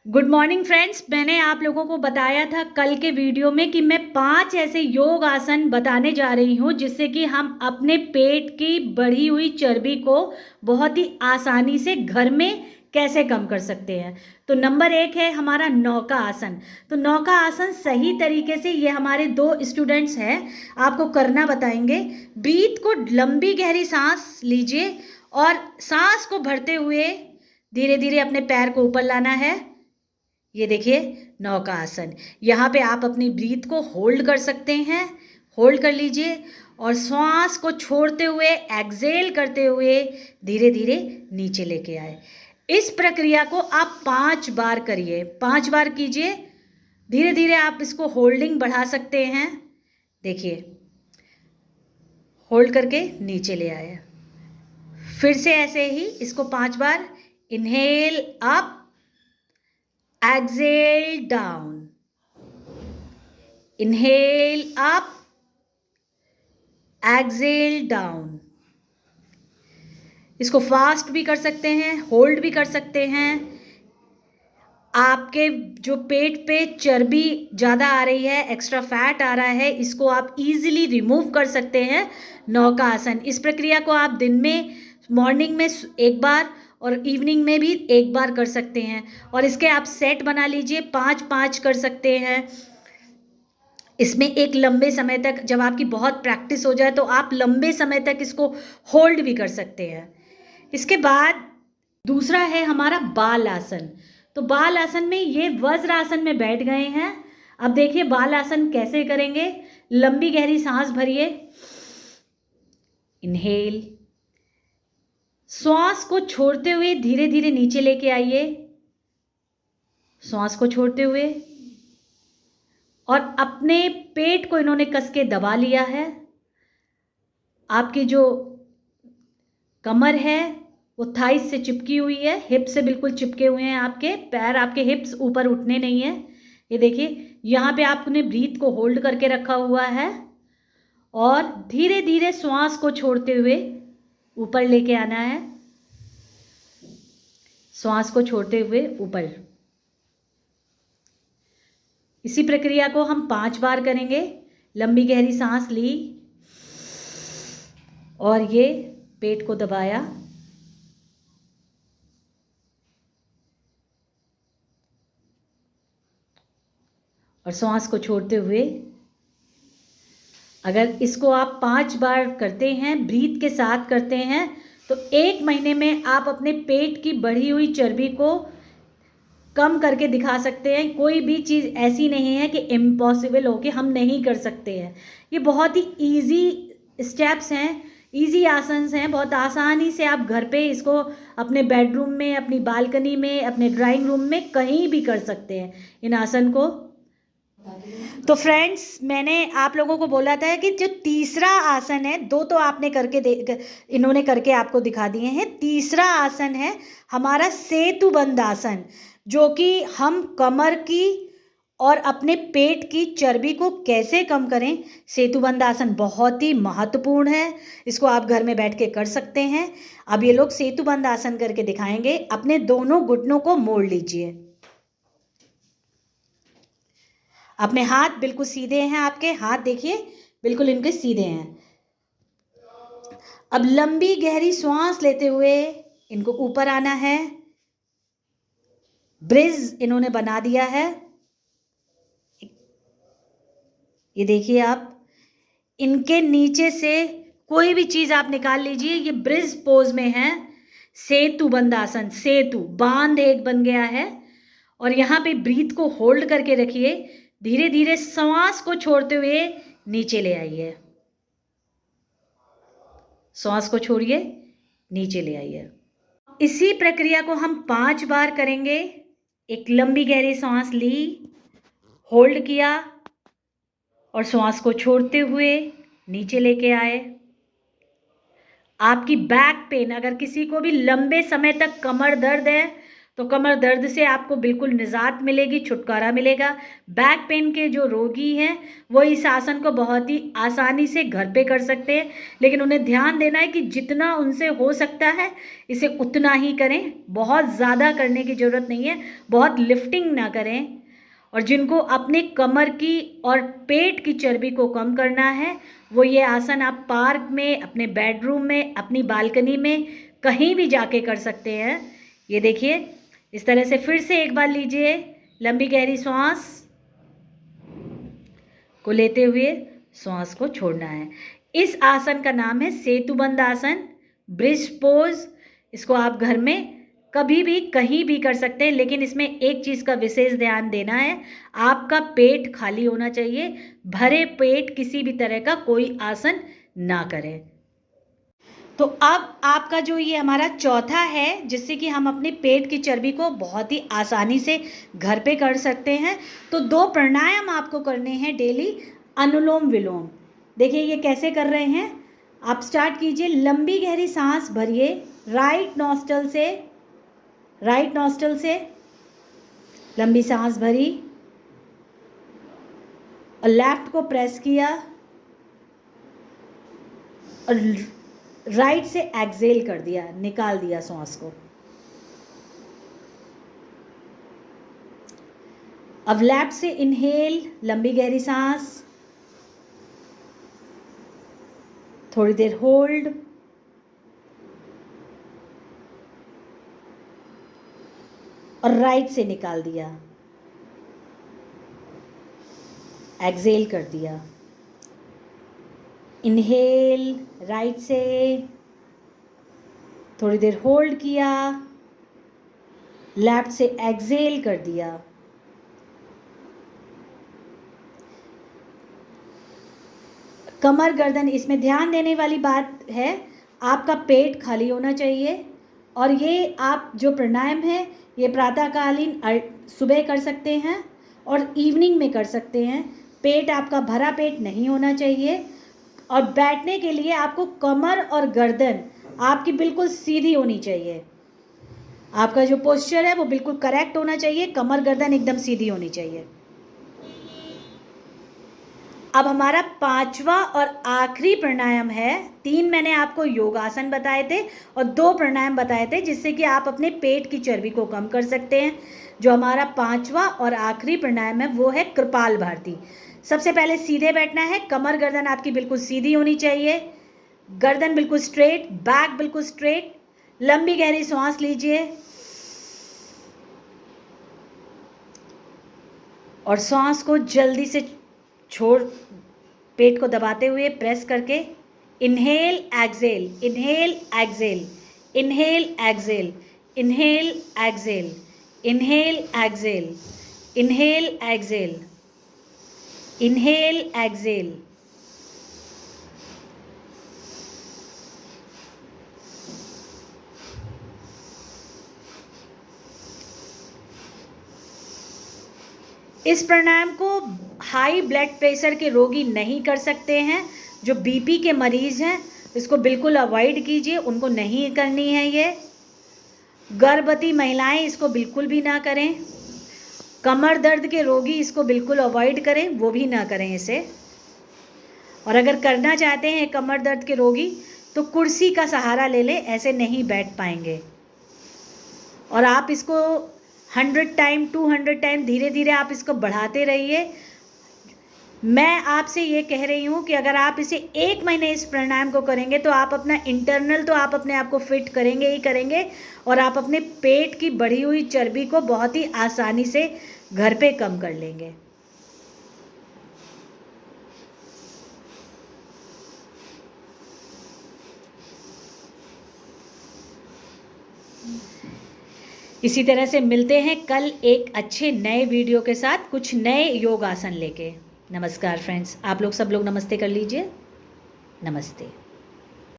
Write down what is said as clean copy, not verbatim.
Good morning friends. मैंने आप लोगों को बताया था कल के वीडियो में कि मैं 5 ऐसे योग आसन बताने जा रही हूँ जिससे कि हम अपने पेट की बढ़ी हुई चर्बी को बहुत ही आसानी से घर में कैसे कम कर सकते हैं। तो नंबर 1 है हमारा नौका आसन। तो नौका आसन सही तरीके से ये हमारे 2 स्टूडेंट्स हैं, आपको करना बताएंगे। ब्रीथ को लंबी गहरी सांस लीजिए और सांस को भरते हुए धीरे धीरे अपने पैर को ऊपर लाना है। ये देखिए नौका आसन। यहाँ पे आप अपनी ब्रीथ को होल्ड कर सकते हैं, होल्ड कर लीजिए और श्वास को छोड़ते हुए एक्सेल करते हुए धीरे धीरे नीचे लेके आए। इस प्रक्रिया को आप 5 बार करिए, 5 बार कीजिए। धीरे धीरे आप इसको होल्डिंग बढ़ा सकते हैं। देखिए होल्ड करके नीचे ले आए। फिर से ऐसे ही इसको 5 बार। Inhale up, exhale down, inhale up, exhale down। इसको फास्ट भी कर सकते हैं, होल्ड भी कर सकते हैं। आपके जो पेट पे चर्बी ज़्यादा आ रही है, एक्स्ट्रा फैट आ रहा है, इसको आप इजीली रिमूव कर सकते हैं नौका आसन। इस प्रक्रिया को आप दिन में मॉर्निंग में एक बार और इवनिंग में भी एक बार कर सकते हैं। और इसके आप सेट बना लीजिए, 5-5 कर सकते हैं। इसमें एक लंबे समय तक, जब आपकी बहुत प्रैक्टिस हो जाए तो आप लंबे समय तक इसको होल्ड भी कर सकते हैं। इसके बाद दूसरा है हमारा बाल आसन। तो बाल आसन में ये वज्र आसन में बैठ गए हैं। अब देखिए बाल आसन कैसे करेंगे। लंबी गहरी सांस भरिए, इनहेल, श्वास को छोड़ते हुए धीरे धीरे नीचे लेके आइए, श्वास को छोड़ते हुए, और अपने पेट को इन्होंने कस के दबा लिया है। आपकी जो कमर है वो थाइस से चिपकी हुई है, हिप से बिल्कुल चिपके हुए हैं आपके पैर, आपके हिप्स ऊपर उठने नहीं है। ये देखिए यहाँ पे आपने ब्रीथ को होल्ड करके रखा हुआ है और धीरे धीरे श्वास को छोड़ते हुए ऊपर लेके आना है, श्वास को छोड़ते हुए ऊपर। इसी प्रक्रिया को हम 5 बार करेंगे। लंबी गहरी सांस ली और ये पेट को दबाया, और श्वास को छोड़ते हुए। अगर इसको आप 5 बार करते हैं, ब्रीथ के साथ करते हैं, तो 1 महीने में आप अपने पेट की बढ़ी हुई चर्बी को कम करके दिखा सकते हैं। कोई भी चीज़ ऐसी नहीं है कि इम्पॉसिबल हो कि हम नहीं कर सकते हैं। ये बहुत ही इजी स्टेप्स हैं, इजी आसन्स हैं। बहुत आसानी से आप घर पे इसको अपने बेडरूम में, अपनी बालकनी में, अपने ड्राइंग रूम में कहीं भी कर सकते हैं इन आसन को। तो फ्रेंड्स, मैंने आप लोगों को बोला था कि जो तीसरा आसन है, 2 तो आपने करके इन्होंने करके आपको दिखा दिए हैं। तीसरा आसन है हमारा सेतुबंध आसन, जो कि हम कमर की और अपने पेट की चर्बी को कैसे कम करें। सेतुबंध आसन बहुत ही महत्वपूर्ण है, इसको आप घर में बैठ के कर सकते हैं। अब ये लोग सेतुबंध आसन करके दिखाएंगे। अपने दोनों घुटनों को मोड़ लीजिए, अपने हाथ बिल्कुल सीधे हैं, आपके हाथ देखिए बिल्कुल इनके सीधे हैं। अब लंबी गहरी श्वास लेते हुए इनको ऊपर आना है। ब्रिज इन्होंने बना दिया है, ये देखिए आप। इनके नीचे से कोई भी चीज आप निकाल लीजिए, ये ब्रिज पोज में है। सेतुबंध आसन, सेतु बांध एक बन गया है। और यहाँ पे ब्रीथ को होल्ड करके रखिए, धीरे धीरे श्वास को छोड़ते हुए नीचे ले आइए, श्वास को छोड़िए, नीचे ले आइए। इसी प्रक्रिया को हम 5 बार करेंगे। एक लंबी गहरी सांस ली, होल्ड किया और श्वास को छोड़ते हुए नीचे लेके आए। आपकी बैक पेन, अगर किसी को भी लंबे समय तक कमर दर्द है तो कमर दर्द से आपको बिल्कुल निजात मिलेगी, छुटकारा मिलेगा। बैक पेन के जो रोगी हैं वो इस आसन को बहुत ही आसानी से घर पे कर सकते हैं, लेकिन उन्हें ध्यान देना है कि जितना उनसे हो सकता है इसे उतना ही करें। बहुत ज़्यादा करने की ज़रूरत नहीं है, बहुत लिफ्टिंग ना करें। और जिनको अपने कमर की और पेट की चर्बी को कम करना है वो ये आसन आप पार्क में, अपने बेडरूम में, अपनी बालकनी में, कहीं भी जाके कर सकते हैं। ये देखिए, इस तरह से फिर से एक बार लीजिए, लंबी गहरी सांस को लेते हुए सांस को छोड़ना है। इस आसन का नाम है सेतुबंद आसन, ब्रिज पोज। इसको आप घर में कभी भी कहीं भी कर सकते हैं, लेकिन इसमें एक चीज़ का विशेष ध्यान देना है, आपका पेट खाली होना चाहिए। भरे पेट किसी भी तरह का कोई आसन ना करें। तो अब आपका जो ये हमारा चौथा है, जिससे कि हम अपने पेट की चर्बी को बहुत ही आसानी से घर पे कर सकते हैं। तो 2 प्राणायाम आपको करने हैं डेली, अनुलोम विलोम। देखिए ये कैसे कर रहे हैं। आप स्टार्ट कीजिए, लंबी गहरी सांस भरिए राइट नॉस्ट्रल से लंबी सांस भरी और लेफ्ट को प्रेस किया और राइट से एक्सेल कर दिया, निकाल दिया सांस को। अब लेफ्ट से इनहेल, लंबी गहरी सांस, थोड़ी देर होल्ड और राइट से निकाल दिया, एक्सेल कर दिया। इनहेल राइट से, थोड़ी देर होल्ड किया, लेफ्ट से एक्सेल कर दिया। कमर गर्दन, इसमें ध्यान देने वाली बात है, आपका पेट खाली होना चाहिए। और ये आप जो प्राणायाम है ये प्रातःकालीन सुबह कर सकते हैं और इवनिंग में कर सकते हैं। पेट आपका भरा पेट नहीं होना चाहिए। और बैठने के लिए आपको कमर और गर्दन आपकी बिल्कुल सीधी होनी चाहिए। आपका जो पोस्चर है वो बिल्कुल करेक्ट होना चाहिए, कमर गर्दन एकदम सीधी होनी चाहिए। अब हमारा 5वां और आखिरी प्राणायाम है। 3 मैंने आपको योगासन बताए थे और 2 प्राणायाम बताए थे जिससे कि आप अपने पेट की चर्बी को कम कर सकते हैं। जो हमारा 5वां और आखिरी प्राणायाम है वो है कपालभाति। सबसे पहले सीधे बैठना है, कमर गर्दन आपकी बिल्कुल सीधी होनी चाहिए, गर्दन बिल्कुल स्ट्रेट, बैक बिल्कुल स्ट्रेट। लंबी गहरी सांस लीजिए और सांस को जल्दी से छोड़, पेट को दबाते हुए प्रेस करके inhale exhale, inhale exhale, inhale exhale, inhale exhale, inhale exhale, inhale exhale, inhale exhale. इस प्राणायाम को हाई ब्लड प्रेशर के रोगी नहीं कर सकते हैं। जो बीपी के मरीज़ हैं इसको बिल्कुल अवॉइड कीजिए, उनको नहीं करनी है ये। गर्भवती महिलाएं इसको बिल्कुल भी ना करें। कमर दर्द के रोगी इसको बिल्कुल अवॉइड करें, वो भी ना करें इसे। और अगर करना चाहते हैं कमर दर्द के रोगी तो कुर्सी का सहारा ले लें, ऐसे नहीं बैठ पाएंगे। और आप इसको 100 टाइम 200 टाइम धीरे धीरे आप इसको बढ़ाते रहिए। मैं आपसे ये कह रही हूँ कि अगर आप इसे 1 महीने इस प्राणायाम को करेंगे तो आप अपना इंटरनल तो आप अपने आप को फिट करेंगे ही करेंगे, और आप अपने पेट की बढ़ी हुई चर्बी को बहुत ही आसानी से घर पे कम कर लेंगे। इसी तरह से मिलते हैं कल एक अच्छे नए वीडियो के साथ, कुछ नए योग आसन लेके। नमस्कार फ्रेंड्स, आप लोग सब लोग नमस्ते कर लीजिए। नमस्ते।